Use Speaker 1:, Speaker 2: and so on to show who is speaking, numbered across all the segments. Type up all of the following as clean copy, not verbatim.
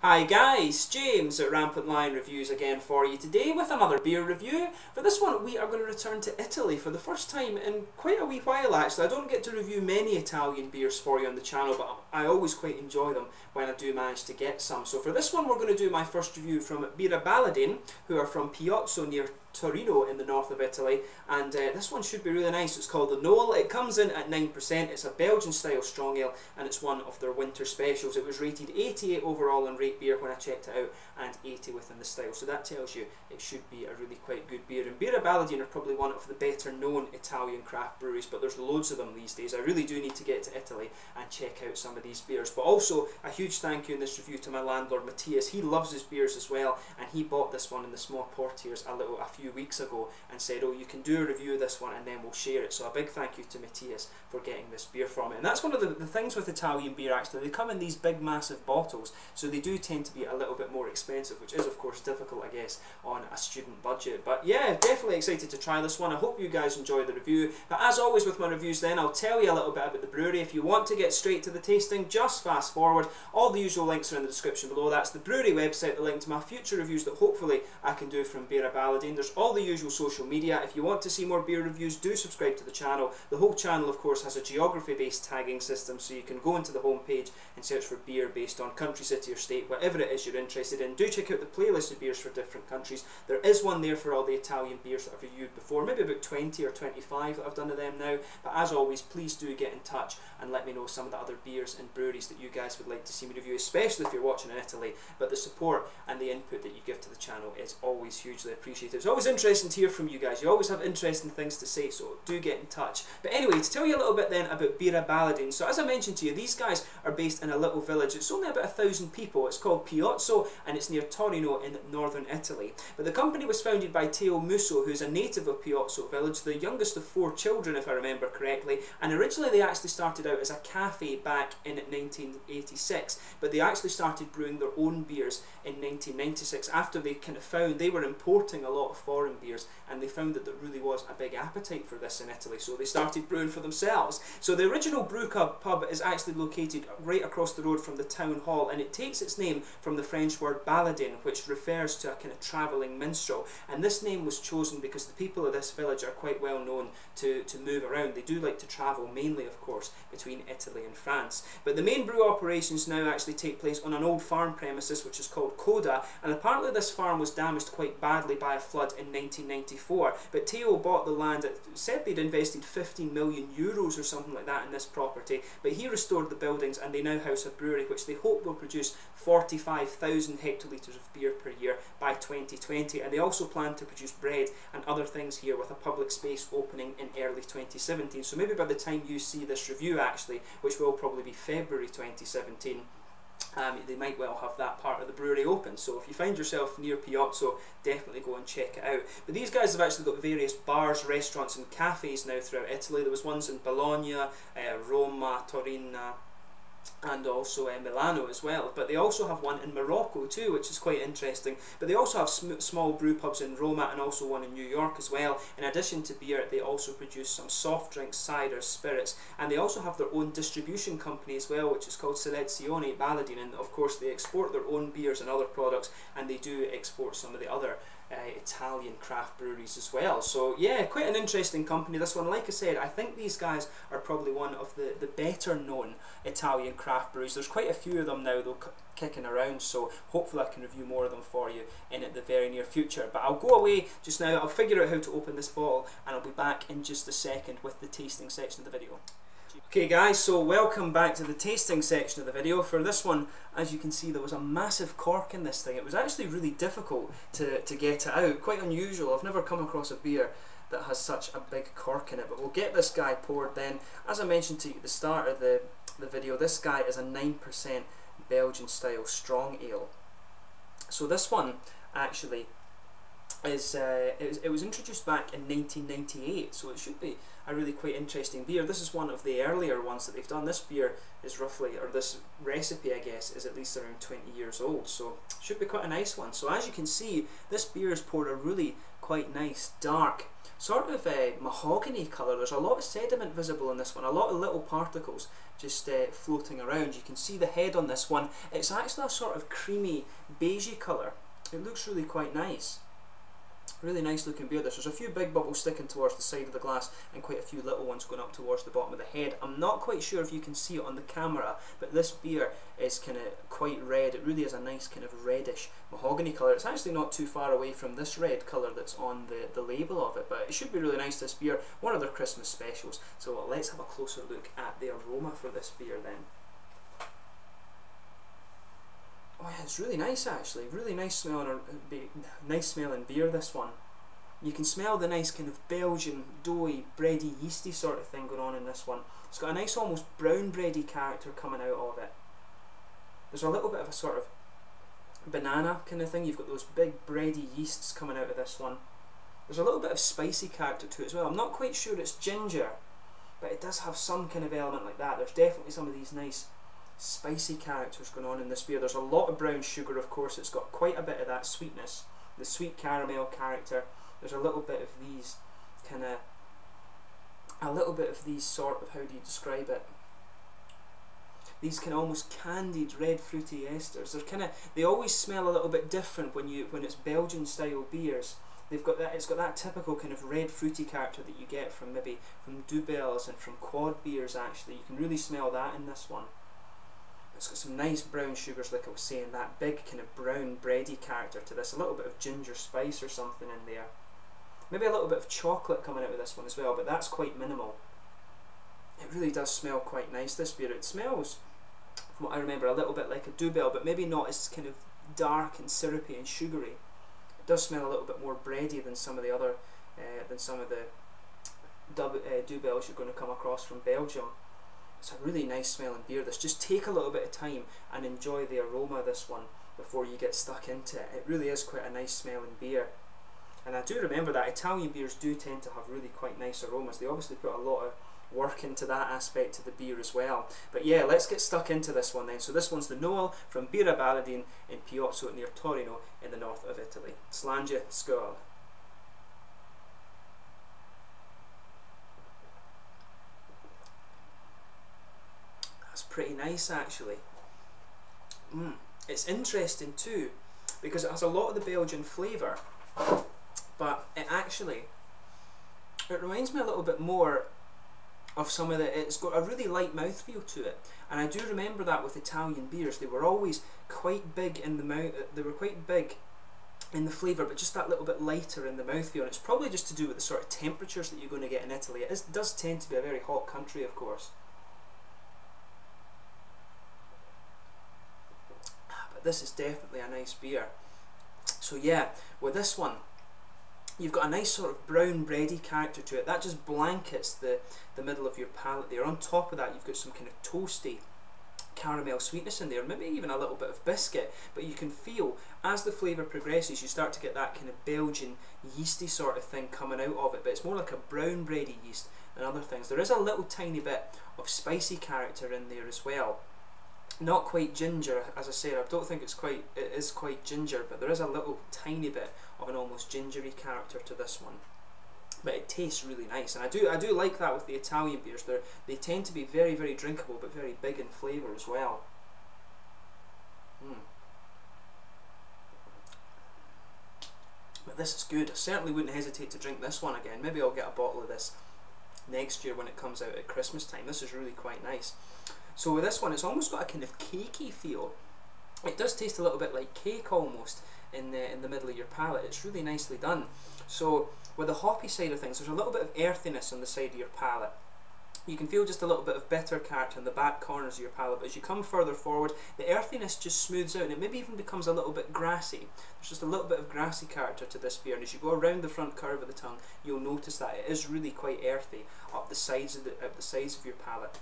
Speaker 1: Hi guys, James at Rampant Lion Reviews again for you today with another beer review. For this one we are going to return to Italy for the first time in quite a wee while actually. I don't get to review many Italian beers for you on the channel, but I always quite enjoy them when I do manage to get some. So for this one we're going to do my first review from Birra Baladin, who are from Piozzo near Torino in the north of Italy, and this one should be really nice. It's called the Noel. It comes in at 9%. It's a Belgian style strong ale and it's one of their winter specials. It was rated 88 overall in Rate Beer when I checked it out and 80 within the style, so that tells you it should be a really quite good beer. And Birra Baladin are probably one of the better known Italian craft breweries, but there's loads of them these days. I really do need to get to Italy and check out some of these beers. But also a huge thank you in this review to my landlord Matthias. He loves his beers as well, and he bought this one in the small portiers a few weeks ago and said, oh, you can do a review of this one and then we'll share it. So a big thank you to Matthias for getting this beer for me. And that's one of the things with Italian beer actually. They come in these big massive bottles, so they do tend to be a little bit more expensive, which is of course difficult I guess on a student budget. But yeah, definitely excited to try this one. I hope you guys enjoy the review. But as always with my reviews then, I'll tell you a little bit about the brewery. If you want to get straight to the tasting, just fast forward. All the usual links are in the description below. That's the brewery website, the link to my future reviews that hopefully I can do from Birra Baladin. There's all the usual social media. If you want to see more beer reviews, do subscribe to the channel. The whole channel of course has a geography based tagging system, so you can go into the homepage and search for beer based on country, city or state, whatever it is you're interested in. Do check out the playlist of beers for different countries. There is one there for all the Italian beers that I've reviewed before, maybe about 20 or 25 that I've done of them now. But as always, please do get in touch and let me know some of the other beers and breweries that you guys would like to see me review, especially if you're watching in Italy. But the support and the input that you give to the channel is always hugely appreciated. It's always interesting to hear from you guys. You always have interesting things to say, so do get in touch. But anyway, to tell you a little bit then about Birra Baladin. So as I mentioned to you, these guys are based in a little village. It's only about 1,000 people. It's called Piozzo and it's near Torino in northern Italy. But the company was founded by Teo Musso, who's a native of Piozzo village, the youngest of 4 children if I remember correctly. And originally they actually started out as a cafe back in 1986, but they actually started brewing their own beers in 1996 after they kind of found they were importing a lot of foreign beers, and they found that there really was a big appetite for this in Italy, so they started brewing for themselves. So the original brew pub is actually located right across the road from the town hall, and it takes its name from the French word baladin, which refers to a kind of travelling minstrel. And this name was chosen because the people of this village are quite well known to move around. They do like to travel, mainly of course between Italy and France. But the main brew operations now actually take place on an old farm premises which is called Coda, and apparently this farm was damaged quite badly by a flood in 1994. But Teo bought the land. It said they'd invested 15 million euros or something like that in this property, but he restored the buildings and they now house a brewery which they hope will produce 45,000 hectolitres of beer per year by 2020, and they also plan to produce bread and other things here with a public space opening in early 2017. So maybe by the time you see this review actually, which will probably be February 2017, they might well have that part of the brewery open. So if you find yourself near Piozzo, definitely go and check it out. But these guys have actually got various bars, restaurants and cafes now throughout Italy. There was ones in Bologna, Roma, Torino, and also Milano as well. But they also have one in Morocco too, which is quite interesting. But they also have small brew pubs in Roma and also one in New York as well. In addition to beer, they also produce some soft drinks, ciders, spirits, and they also have their own distribution company as well, which is called Selezione Baladin, and of course they export their own beers and other products, and they do export some of the other Italian craft breweries as well. So yeah, quite an interesting company this one. Like I said, I think these guys are probably one of the better known Italian craft breweries. There's quite a few of them now though kicking around, so hopefully I can review more of them for you in the very near future. But I'll go away just now, I'll figure out how to open this bottle and I'll be back in just a second with the tasting section of the video. Okay guys, so welcome back to the tasting section of the video. For this one, as you can see, there was a massive cork in this thing. It was actually really difficult to get it out, quite unusual. I've never come across a beer that has such a big cork in it, but we'll get this guy poured then. As I mentioned to you at the start of the video, this guy is a 9% Belgian style strong ale. So this one actually is it was introduced back in 1998, so it should be a really quite interesting beer. This is one of the earlier ones that they've done. This beer is roughly, or this recipe I guess, is at least around 20 years old, so should be quite a nice one. So as you can see, this beer is poured a really quite quite nice, dark, sort of mahogany colour. There's a lot of sediment visible in this one, a lot of little particles just floating around. You can see the head on this one. It's actually a sort of creamy, beigey colour. It looks really quite nice. Really nice looking beer this. There's a few big bubbles sticking towards the side of the glass and quite a few little ones going up towards the bottom of the head. I'm not quite sure if you can see it on the camera, but this beer is kind of quite red. It really is a nice kind of reddish mahogany colour. It's actually not too far away from this red colour that's on the label of it, but it should be really nice, this beer. One of their Christmas specials. So let's have a closer look at the aroma for this beer then. Oh yeah, it's really nice actually. Really nice smelling beer, this one. You can smell the nice kind of Belgian, doughy, bready, yeasty sort of thing going on in this one. It's got a nice almost brown bready character coming out of it. There's a little bit of a sort of banana kind of thing. You've got those big bready yeasts coming out of this one. There's a little bit of spicy character to it as well. I'm not quite sure it's ginger, but it does have some kind of element like that. There's definitely some of these nice spicy characters going on in this beer. There's a lot of brown sugar, of course. It's got quite a bit of that sweetness, the sweet caramel character. There's a little bit of these kind of, sort of, how do you describe it? These kind of almost candied red fruity esters. They always smell a little bit different when it's Belgian style beers. They've got that. It's got that typical kind of red fruity character that you get from maybe from Nöels and from quad beers. Actually, you can really smell that in this one. It's got some nice brown sugars, like I was saying, that big kind of brown bready character to this, a little bit of ginger spice or something in there. Maybe a little bit of chocolate coming out of this one as well, but that's quite minimal. It really does smell quite nice, this beer. It smells, from what I remember, a little bit like a Nöel, but maybe not as kind of dark and syrupy and sugary. It does smell a little bit more bready than some of the other, Nöels you're going to come across from Belgium. It's a really nice smelling beer. Just take a little bit of time and enjoy the aroma of this one before you get stuck into it. It really is quite a nice smelling beer. And I do remember that Italian beers do tend to have really quite nice aromas. They obviously put a lot of work into that aspect of the beer as well. But yeah, let's get stuck into this one then. So this one's the Noel from Birra Baladin in Piozzo near Torino in the north of Italy. Slange, skål. Pretty nice actually. It's interesting too because it has a lot of the Belgian flavour, but it reminds me a little bit more of some of it's got a really light mouthfeel to it, and I do remember that with Italian beers. They were always quite big in the mouth. They were quite big in the flavour, but just that little bit lighter in the mouthfeel. And it's probably just to do with the sort of temperatures that you're going to get in Italy. It does tend to be a very hot country, of course. This is definitely a nice beer. So yeah, with this one, you've got a nice sort of brown bready character to it. That just blankets the middle of your palate there. On top of that, you've got some kind of toasty caramel sweetness in there, maybe even a little bit of biscuit, but you can feel as the flavour progresses you start to get that kind of Belgian yeasty sort of thing coming out of it, but it's more like a brown bready yeast than other things. There is a little tiny bit of spicy character in there as well. Not quite ginger, as I said. I don't think it is quite ginger, but there is a little tiny bit of an almost gingery character to this one. But it tastes really nice, and I do like that with the Italian beers. They tend to be very, very drinkable, but very big in flavour as well. But this is good. I certainly wouldn't hesitate to drink this one again. Maybe I'll get a bottle of this next year when it comes out at Christmas time. This is really quite nice. So with this one, it's almost got a kind of cakey feel. It does taste a little bit like cake almost in the middle of your palate. It's really nicely done. So with the hoppy side of things, there's a little bit of earthiness on the side of your palate. You can feel just a little bit of bitter character in the back corners of your palate, but as you come further forward, the earthiness just smooths out and it maybe even becomes a little bit grassy. There's just a little bit of grassy character to this beer, and as you go around the front curve of the tongue, you'll notice that it is really quite earthy up the sides of your palate.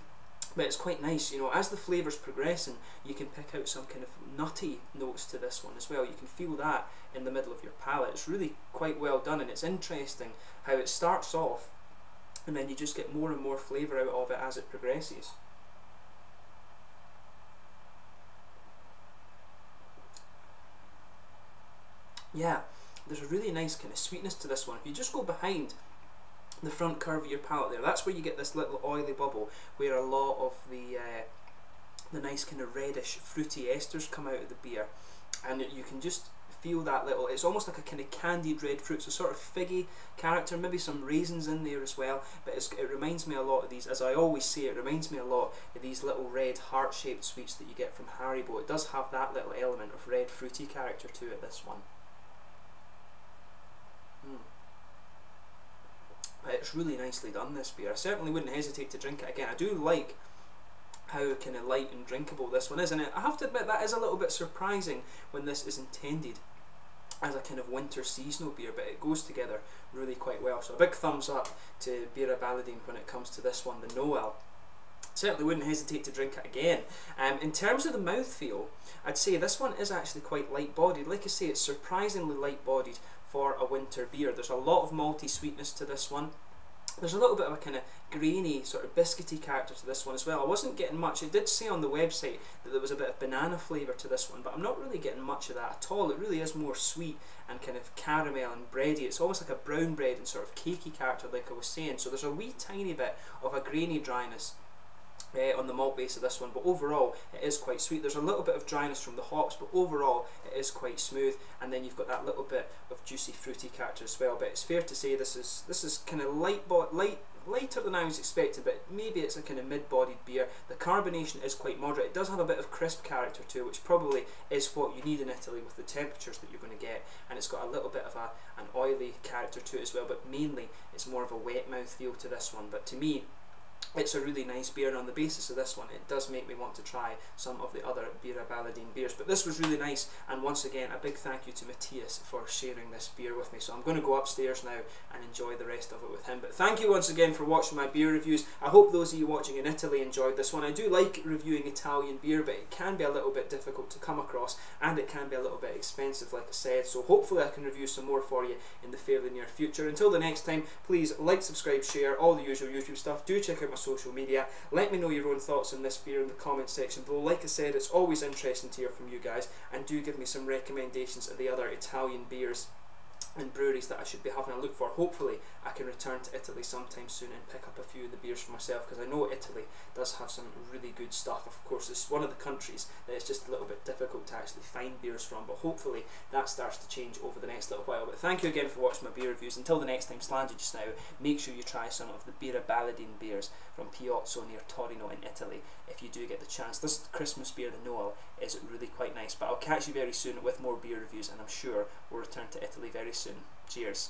Speaker 1: But it's quite nice, you know, as the flavour's progressing, you can pick out some kind of nutty notes to this one as well. You can feel that in the middle of your palate. It's really quite well done, and it's interesting how it starts off and then you just get more and more flavour out of it as it progresses. Yeah, there's a really nice kind of sweetness to this one. If you just go behind the front curve of your palate there, that's where you get this little oily bubble where a lot of the nice kind of reddish fruity esters come out of the beer, and you can just feel that little, it's almost like a kind of candied red fruit, so sort of figgy character, maybe some raisins in there as well, but it reminds me a lot of these, as I always say, it reminds me a lot of these little red heart-shaped sweets that you get from Haribo. It does have that little element of red fruity character to it, this one. But it's really nicely done, this beer. I certainly wouldn't hesitate to drink it again. I do like how kind of light and drinkable this one is, and I have to admit that is a little bit surprising when this is intended as a kind of winter seasonal beer, but it goes together really quite well. So a big thumbs up to Birra Baladin when it comes to this one, the Noel. Certainly wouldn't hesitate to drink it again. In terms of the mouthfeel, I'd say this one is actually quite light bodied. Like I say, it's surprisingly light bodied for a winter beer. There's a lot of malty sweetness to this one. There's a little bit of a kind of grainy, sort of biscuity character to this one as well. I wasn't getting much. It did say on the website that there was a bit of banana flavour to this one, but I'm not really getting much of that at all. It really is more sweet and kind of caramel and bready. It's almost like a brown bread and sort of cakey character, like I was saying. So there's a wee tiny bit of a grainy dryness on the malt base of this one, but overall it is quite sweet. There's a little bit of dryness from the hops, but overall it is quite smooth, and then you've got that little bit of juicy fruity character as well. But it's fair to say this is kind of lighter than I was expecting, but maybe it's a kind of mid-bodied beer. The carbonation is quite moderate. It does have a bit of crisp character to it, which probably is what you need in Italy with the temperatures that you're going to get, and it's got a little bit of an oily character to it as well, but mainly it's more of a wet mouth feel to this one. But to me, it's a really nice beer, and on the basis of this one it does make me want to try some of the other Birra Baladin beers. But this was really nice, and once again a big thank you to Matthias for sharing this beer with me. So I'm going to go upstairs now and enjoy the rest of it with him. But thank you once again for watching my beer reviews. I hope those of you watching in Italy enjoyed this one. I do like reviewing Italian beer, but it can be a little bit difficult to come across, and it can be a little bit expensive, like I said. So hopefully I can review some more for you in the fairly near future. Until the next time, please like, subscribe, share, all the usual YouTube stuff. Do check out my social media. Let me know your own thoughts on this beer in the comment section below. Like I said, it's always interesting to hear from you guys, and do give me some recommendations of the other Italian beers and breweries that I should be having a look for. Hopefully I can return to Italy sometime soon and pick up a few of the beers for myself, because I know Italy does have some really good stuff. Of course, it's one of the countries that it's just a little bit difficult to actually find beers from, but hopefully that starts to change over the next little while. But thank you again for watching my beer reviews. Until the next time, Slangy just now, make sure you try some of the Birra Baladin beers from Piozzo near Torino in Italy if you do get the chance. This Christmas beer, the Noel, is really quite nice. But I'll catch you very soon with more beer reviews, and I'm sure we'll return to Italy very soon. Cheers.